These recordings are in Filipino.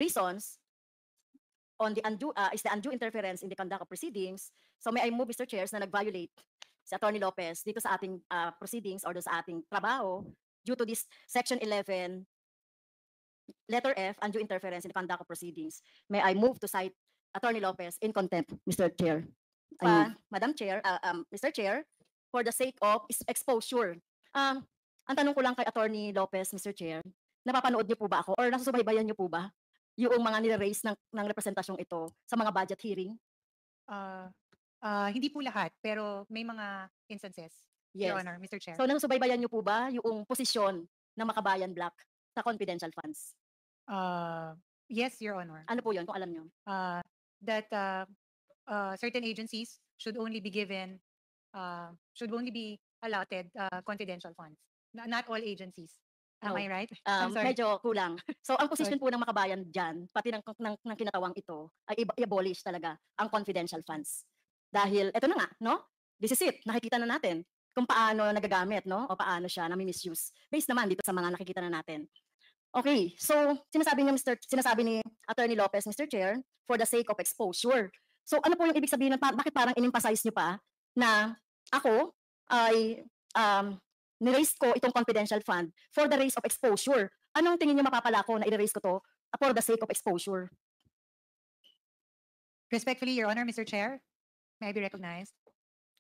reasons on the undue interference in the conduct of proceedings. So may I move, Mr. Chairs, na nag-violate si Attorney Lopez dito sa ating proceedings or sa ating trabaho due to this Section 11, letter F, undue interference in the conduct of proceedings. May I move to cite Attorney Lopez in contempt, Mr. Chair. Madam Chair, Mr. Chair, for the sake of exposure. Ang tanong ko lang kay Attorney Lopez, Mr. Chair, napapanood niyo po ba ako or nasusubaybayan niyo po ba yung mga nire-raise ng representasyong ito sa mga budget hearing? Hindi po lahat, pero may mga instances, Your Yes. Honor, Mr. Chair. So nasusubaybayan niyo po ba yung posisyon ng Makabayan Black sa confidential funds? Yes, Your Honor. Ano po yun kung alam niyo? That certain agencies should only be given, should only be allotted confidential funds. Not all agencies. Am No. I right? I'm sorry. Medyo kulang. So ang posisyon po ng Makabayan dyan, pati ng kinatawang ito, ay i-abolish talaga ang confidential funds. Dahil eto na nga, no? This is it. Nakikita na natin kung paano nagagamit, no? O paano siya nami-misuse. Based naman dito sa mga nakikita na natin. Okay, so sinasabi ni Attorney Lopez, Mr. Chair, for the sake of exposure. So ano po yung ibig sabihin bakit parang in-emphasize niyo pa na ako ay ni-raise ko itong confidential fund for the raise of exposure? Anong tingin niyo mapapala ko na i-raise ko to for the sake of exposure? Respectfully, Your Honor, Mr. Chair, may I be recognized?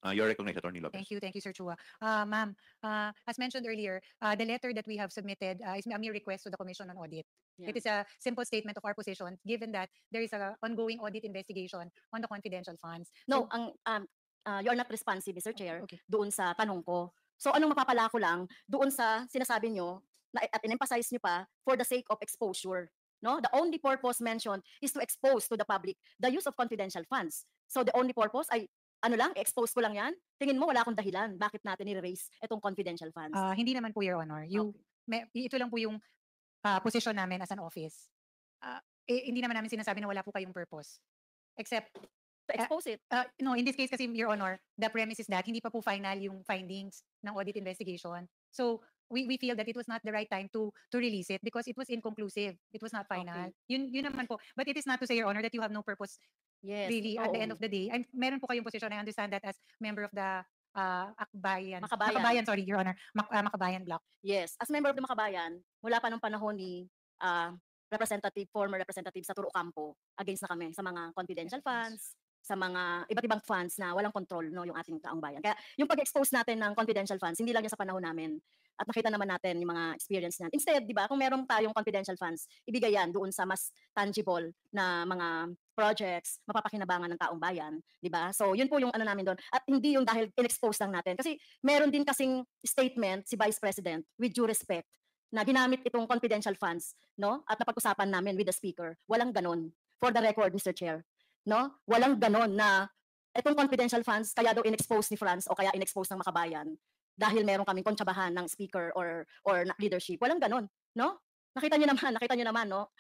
You're recognized, Attorney Lopez. Thank you, Sir Chua. Ma'am, as mentioned earlier, the letter that we have submitted is a mere request to the Commission on Audit. Yeah. It is a simple statement of our position, given that there is an ongoing audit investigation on the confidential funds. No, you're not responsive, Mr. Chair, Okay. doon sa tanong ko. So anong mapapala ko lang doon sa sinasabi nyo at in-emphasize nyo pa for the sake of exposure. No? The only purpose mentioned is to expose to the public the use of confidential funds. So the only purpose ay expose ko lang yan? Tingin mo wala akong dahilan bakit natin i-raise itong confidential funds? Hindi naman po, Your Honor. Ito lang po yung position namin as an office. Hindi naman namin sinasabi na wala po kayong purpose. Except To expose it. No, in this case kasi, Your Honor, the premise is that hindi pa po final yung findings ng audit investigation. So we feel that it was not the right time to release it because it was inconclusive. It was not final. Okay. Yun naman po. But it is not to say, Your Honor, that you have no purpose Yes. really at the end oo. of the day. Meron po kayong position. I understand that as member of the Makabayan. Makabayan, sorry, Your Honor. Makabayan Block. Yes, as member of the Makabayan, mula pa nung panahon ni former representative sa Turo Campo, against na kami sa mga confidential funds, sa mga iba't ibang funds na walang control, no, yung ating taong bayan. Kaya yung pag-expose natin ng confidential funds, hindi lang yan sa panahon namin. At nakita naman natin yung mga experience natin. Instead, di ba, kung meron tayong confidential funds, ibigay yan doon sa mas tangible na mga projects, mapapakinabangan ng taong bayan, di ba? So, yun po yung ano namin doon. At hindi yung dahil in-expose lang natin. Kasi meron din kasing statement si Vice President, with due respect, na ginamit itong confidential funds, no? At napag-usapan namin with the Speaker. Walang ganon. For the record, Mr. Chair. No? Walang ganon na itong confidential funds kaya daw in-expose ni France o kaya in-expose ng Makabayan dahil meron kaming kontsabahan ng speaker or leadership. Walang ganon, no? Nakita niyo naman, no?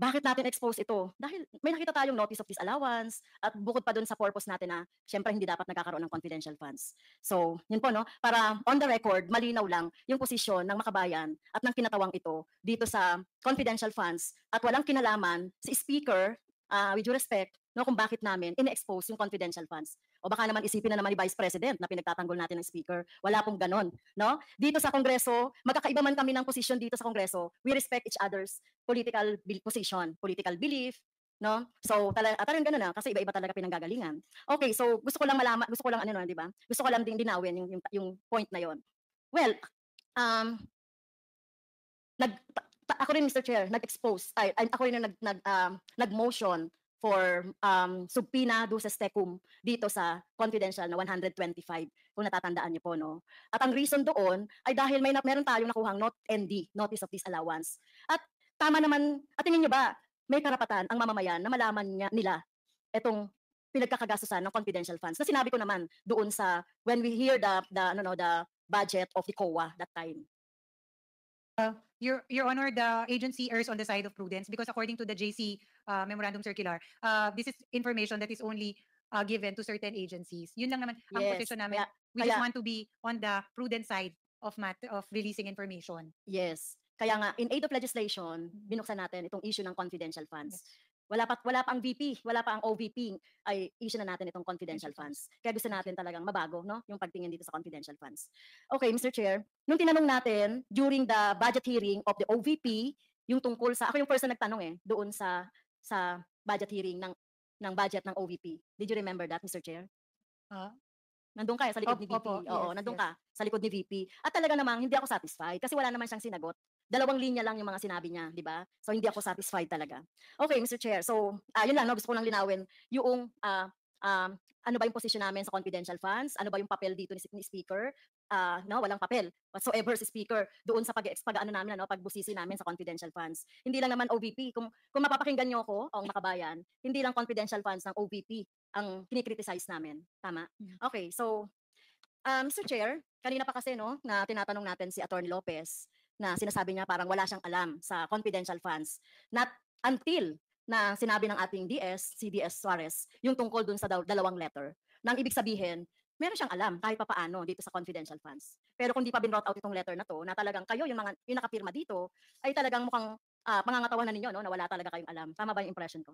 Bakit natin expose ito? Dahil may nakita tayong notice of disallowance at bukod pa dun sa purpose natin na syempre hindi dapat nagkakaroon ng confidential funds. So, yun po, no? Para on the record, malinaw lang yung posisyon ng Makabayan at ng kinatawang ito dito sa confidential funds at walang kinalaman si speaker, with due respect, no, kung bakit namin in-expose yung confidential funds. O baka naman isipin na naman ni Vice President na pinagtatanggol natin ng speaker. Wala pong ganon, no? Dito sa Kongreso, magkakaiba man kami ng posisyon dito sa Kongreso, we respect each other's political position, political belief, no? So, talagang ganun na kasi iba-iba talaga pinanggagalingan. Okay, so gusto ko lang malaman, gusto ko lang di ba? Gusto ko lang ding dinawin yung point na yon. Well, ako rin, Mr. Chair, nag-expose, ako rin nag-motion for subpoena duces tecum dito sa confidential na 125, kung natatandaan niyo po, no? At ang reason doon ay dahil meron tayong nakuhang ND, Notice of Disallowance. At tama naman, at tingin niyo ba, may karapatan ang mamamayan na malaman nila itong pinagkakagastusan ng confidential funds. Na sinabi ko naman doon sa, when we hear the budget of the COA that time. Your Honor, the agency errs on the side of prudence because according to the JC Memorandum Circular, this is information that is only given to certain agencies. Yun lang naman ang Yes, position namin. We just want to be on the prudent side of releasing information. Yes. Kaya nga, in aid of legislation, binuksan natin itong issue ng confidential funds. Wala pa ang VP, wala pa ang OVP, ay issue na natin itong confidential funds. Kaya gusto natin talagang mabago, no, yung pagtingin dito sa confidential funds. Okay, Mr. Chair, nung tinanong natin during the budget hearing of the OVP, yung tungkol sa, ako yung first na nagtanong doon sa budget hearing ng budget ng OVP. Did you remember that, Mr. Chair? Ah, Nandun ka sa likod ni VP. Opo, Oo, yes, nandun yes. ka sa likod ni VP. At talaga namang hindi ako satisfied kasi wala naman siyang sinagot. 2 linya lang yung mga sinabi niya, di ba? So hindi ako satisfied talaga. Okay, Mr. Chair. So, yun lang, no? Gusto ko lang linawin yung ano ba yung position namin sa confidential funds? Ano ba yung papel dito ni Speaker? No, walang papel whatsoever si Speaker doon sa pag-ano namin, pagbusisi namin sa confidential funds. Hindi lang naman OVP. Kung mapapakinggan niyo ako, ang makabayan, hindi lang confidential funds ng OVP ang kinikriticize namin. Tama? Okay, so, Mr. Chair, kanina pa kasi, no, na tinatanong natin si Attorney Lopez na sinasabi niya parang wala siyang alam sa confidential funds. Not until na sinabi ng ating si DS Suarez, yung tungkol dun sa 2 letter. Nang ibig sabihin, meron siyang alam kahit papaano dito sa confidential funds. Pero kung di pa binrout out itong letter na to, na talagang kayo, yung nakapirma dito, ay talagang mukhang pangangatawan na ninyo, no, na wala talaga kayong alam. Tama ba yung impression ko?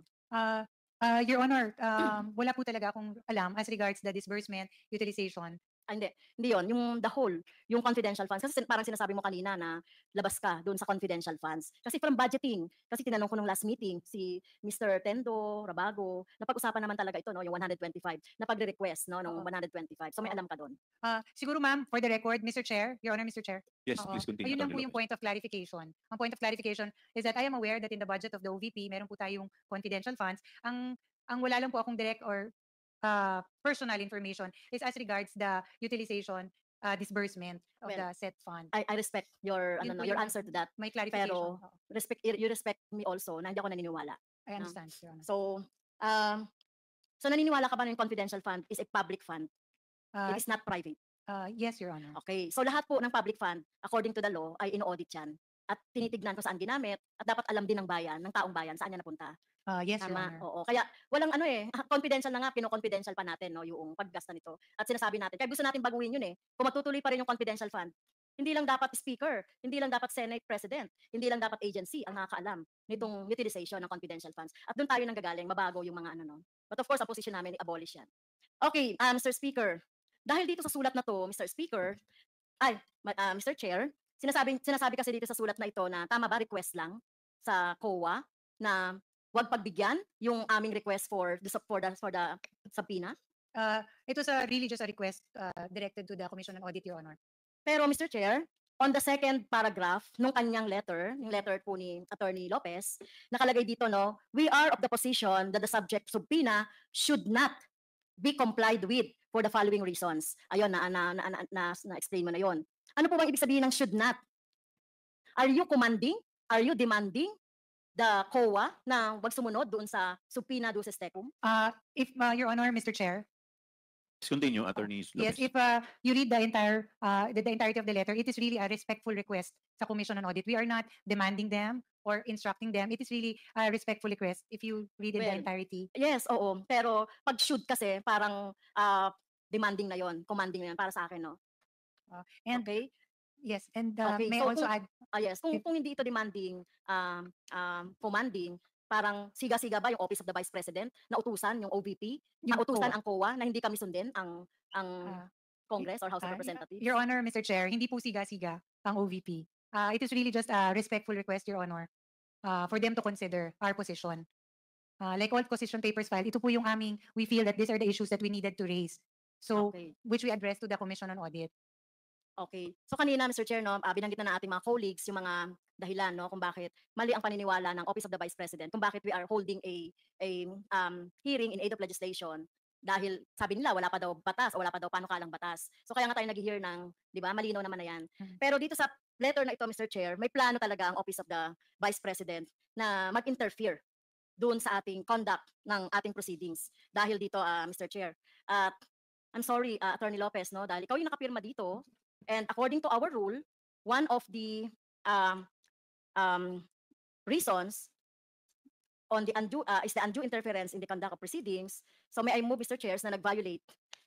Your Honor, wala po talaga akong alam as regards the disbursement utilization. Hindi yun, yung the whole, yung confidential funds. Kasi parang sinasabi mo kanina na labas ka doon sa confidential funds. Kasi from budgeting, kasi tinanong ko nung last meeting, si Mr. Tendo, Rabago, napag-usapan naman talaga ito, no, yung 125, na pagre-request, no, nung 125. So may alam ka doon. Siguro ma'am, for the record, Mr. Chair, Your Honor, Mr. Chair. Yes, Oo. please continue, Ayun lang po Attorney yung Lopez. point of clarification. Ang point of clarification is that I am aware that in the budget of the OVP, meron po tayong confidential funds. Ang wala lang po akong direct or personal information is as regards the utilization disbursement of Well, the said fund. I respect your Yun po your yung answer to that. may clarification. Pero Oo. you respect me also na hindi ako naniniwala. I understand, Your Honor. So naniniwala ka ba na yung confidential fund is a public fund? It is not private. Yes, Your Honor. Okay. So lahat po ng public fund, according to the law, ay ino-audit yan. At tinitignan kung saan ginamit at dapat alam din ng bayan, ng taong bayan, saan yan napunta. Yes, Your Tama, Honor. oo. Kaya walang confidential na nga, pino-confidential pa natin, no, yung paggasta nito. At sinasabi natin, kaya gusto natin baguhin yun kung matutuloy pa rin yung confidential fund, hindi lang dapat speaker, hindi lang dapat Senate President, hindi lang dapat agency ang nakakaalam nitong utilization ng confidential funds. At doon tayo nanggagaling, mabago yung mga no. But of course, ang position namin, i-abolish yan. Okay, Mr. Speaker, dahil dito sa sulat na to, Mr. Speaker, Mr. Chair, sinasabi kasi dito sa sulat na ito na tama ba request lang sa COA na wag pagbigyan yung aming request for the subpoena. It was really just a request directed to the Commission on Audit, Your Honor. Pero Mr. Chair, on the second paragraph nung kanyang letter, yung letter po ni Attorney Lopez, nakalagay dito, no, we are of the position that the subject subpoena should not be complied with for the following reasons. Ayun, na-explain mo na yon. Ano po bang ibig sabihin ng should not? Are you commanding? Are you demanding the COA na wag sumunod doon sa subpoena duces tecum? If Your Honor, Mr. Chair. Please continue, Attorney Yes, Lopez. if you read the entirety of the letter, it is really a respectful request sa Commission on Audit. We are not demanding them or instructing them. It is really a respectful request if you read in the Well, entirety. Yes, oo. Pero pag should kasi parang demanding na yon, commanding na yon para sa akin, no? And Okay? yes, and Okay, may so also kung- add, Yes, kung hindi ito demanding, commanding, parang siga-siga ba yung Office of the Vice President na utusan yung OVP, na Yung utusan COA. ang COA na hindi kami sundin ang Congress or House of Ah, Representatives? Your Honor, Mr. Chair, hindi po siga-siga ang OVP. It is really just a respectful request, Your Honor, for them to consider our position. Like all position papers filed, ito po yung we feel that these are the issues that we needed to raise. So, Okay. which we addressed to the Commission on Audit. Okay. So kanina, Mr. Chair, no, binanggit na ating mga colleagues yung mga dahilan, no, kung bakit mali ang paniniwala ng Office of the Vice President, kung bakit we are holding a hearing in aid of legislation dahil sabi nila wala pa daw batas o wala pa daw panukalang batas. So kaya nga tayo nag-hear ng, di ba, malinaw naman na yan. Pero dito sa letter na ito, Mr. Chair, may plano talaga ang Office of the Vice President na mag-interfere doon sa ating conduct ng ating proceedings. Dahil dito, Mr. Chair. At I'm sorry, Attorney Lopez, no, dahil ikaw yung nakapirma dito. And according to our rule, one of the reasons on the is the undue interference in the conduct of proceedings. So may I move, Mr. Chairs, na nag-violate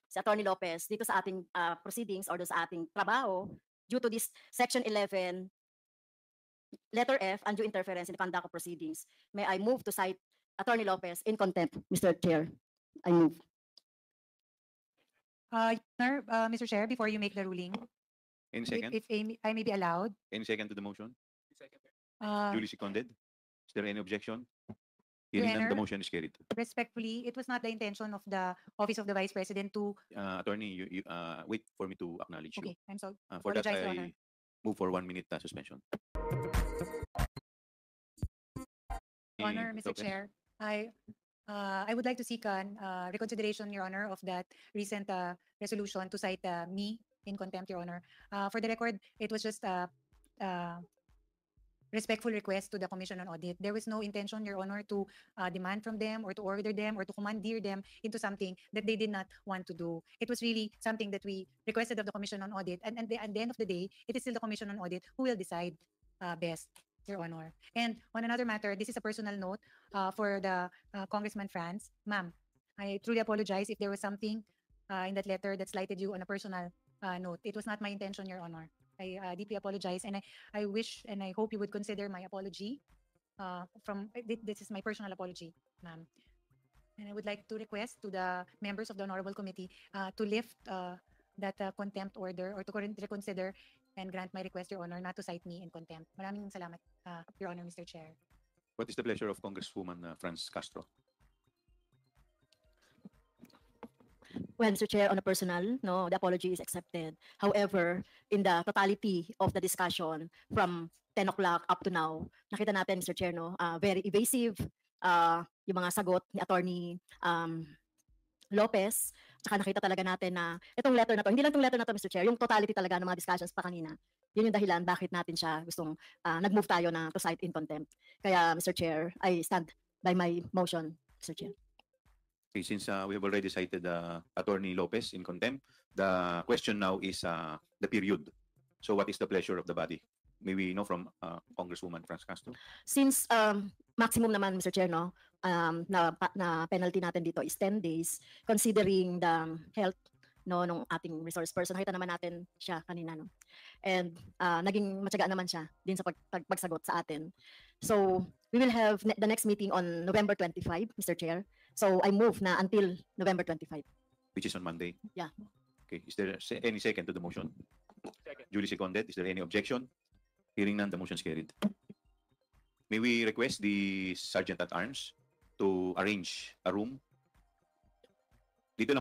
si Attorney Lopez dito sa ating proceedings or sa ating trabaho due to this Section 11 Letter F, undue interference in the conduct of proceedings. May I move to cite Attorney Lopez in contempt, Mr. Chair? I move. Your Honor, Mr. Chair, before you make the ruling, Any second? if I may be allowed, Any second to the motion? uh, Duly seconded? Is there any objection? Your Hearing none, the Honor. motion is carried. respectfully, it was not the intention of the Office of the Vice President to, Attorney, you wait for me to acknowledge you. okay, I'm sorry. For that, apologize, Your Honor. I move for 1 minute suspension. Honor, Mr. Lopez. Chair, I would like to seek an reconsideration, Your Honor, of that recent resolution to cite me in contempt, Your Honor. For the record, it was just a respectful request to the Commission on Audit. There was no intention, Your Honor, to demand from them or to order them or to commandeer them into something that they did not want to do. It was really something that we requested of the Commission on Audit. And at the end of the day, it is still the Commission on Audit who will decide best, Your Honor. And on another matter, this is a personal note for the Congressman Franz. Ma'am, I truly apologize if there was something in that letter that slighted you on a personal note. It was not my intention, Your Honor. I deeply apologize, and I wish and I hope you would consider my apology. This is my personal apology, ma'am. And I would like to request to the members of the Honorable Committee to lift that contempt order or to reconsider and grant my request, Your Honor, not to cite me in contempt. Maraming salamat, Your Honor, Mr. Chair. What is the pleasure of Congresswoman Franz Castro? Well, Mr. Chair, on a personal, no, the apology is accepted. However, in the totality of the discussion from 10 o'clock up to now, nakita natin, Mr. Chair, no, very evasive yung mga sagot ni Attorney Lopez. Tsaka nakita talaga natin na itong letter na to, hindi lang itong letter na to, Mr. Chair, yung totality talaga ng mga discussions pa kanina. Yun yung dahilan bakit natin siya gustong nag-move tayo na to cite in contempt. Kaya, Mr. Chair, I stand by my motion, Mr. Chair. Okay, since we have already cited Attorney Lopez in contempt, the question now is the period. So what is the pleasure of the body? May we know from Congresswoman Franz Castro? Since maximum naman, Mr. Chair, no, na penalty natin dito is 10 days, considering the health no nung ating resource person, nakita naman natin siya kanina, no. And naging matyaga naman siya din sa pagsagot sa atin. So we will have the next meeting on November 25, Mr. Chair. So I move na until November 25. Which is on Monday? Yeah. Okay, is there any second to the motion? Duly seconded. Is there any objection? Hearing none, the motion is carried. May we request the Sergeant at Arms to arrange a room dito lang